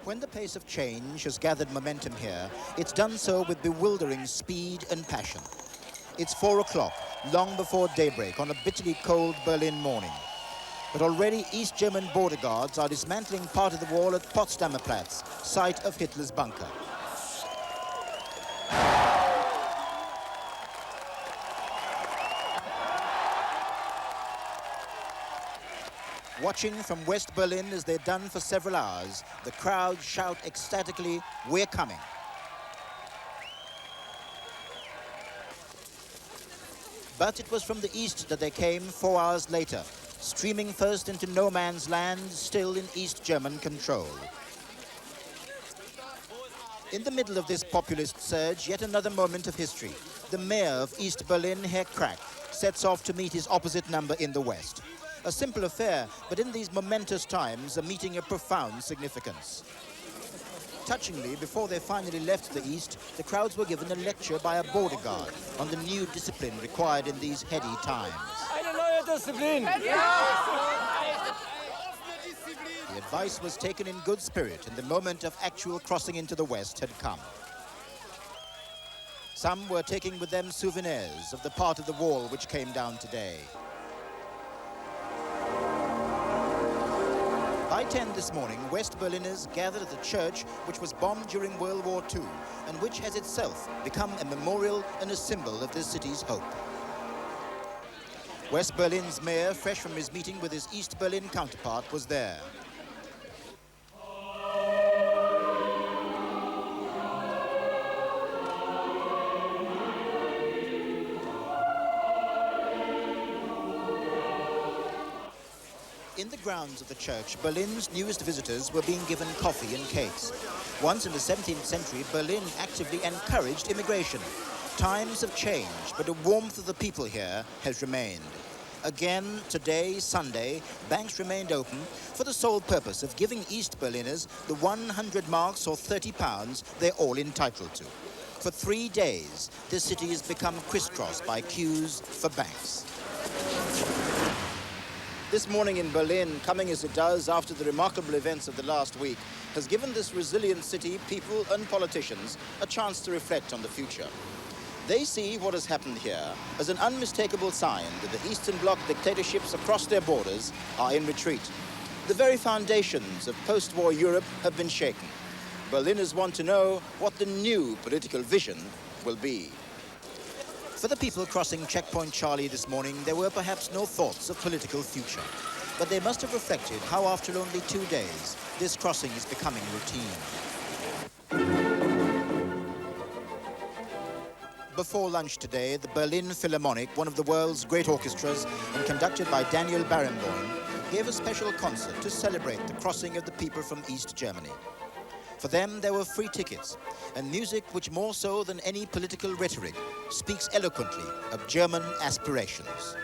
When the pace of change has gathered momentum here, it's done so with bewildering speed and passion. It's 4 o'clock, long before daybreak on a bitterly cold Berlin morning. But already East German border guards are dismantling part of the wall at Potsdamer Platz, site of Hitler's bunker. Watching from West Berlin as they've done for several hours, the crowd shout ecstatically, "We're coming." But it was from the east that they came 4 hours later, streaming first into no man's land, still in East German control. In the middle of this populist surge, yet another moment of history. The mayor of East Berlin, Herr Krack, sets off to meet his opposite number in the west. A simple affair, but in these momentous times, a meeting of profound significance. Touchingly, before they finally left the east, the crowds were given a lecture by a border guard on the new discipline required in these heady times. Eine neue Disziplin! The advice was taken in good spirit, and the moment of actual crossing into the west had come. Some were taking with them souvenirs of the part of the wall which came down today. By 10 this morning, West Berliners gathered at the church which was bombed during World War II and which has itself become a memorial and a symbol of this city's hope. West Berlin's mayor, fresh from his meeting with his East Berlin counterpart, was there. In the grounds of the church, Berlin's newest visitors were being given coffee and cakes. Once in the 17th century, Berlin actively encouraged immigration. Times have changed, but the warmth of the people here has remained. Again, today, Sunday, banks remained open for the sole purpose of giving East Berliners the 100 marks or £30 they're all entitled to. For 3 days, this city has become crisscrossed by queues for banks. This morning in Berlin, coming as it does after the remarkable events of the last week, has given this resilient city, people and politicians a chance to reflect on the future. They see what has happened here as an unmistakable sign that the Eastern Bloc dictatorships across their borders are in retreat. The very foundations of post-war Europe have been shaken. Berliners want to know what the new political vision will be. For the people crossing Checkpoint Charlie this morning, there were perhaps no thoughts of political future. But they must have reflected how after only 2 days, this crossing is becoming routine. Before lunch today, the Berlin Philharmonic, one of the world's great orchestras, and conducted by Daniel Barenboim, gave a special concert to celebrate the crossing of the people from East Germany. For them, there were free tickets, and music which more so than any political rhetoric speaks eloquently of German aspirations.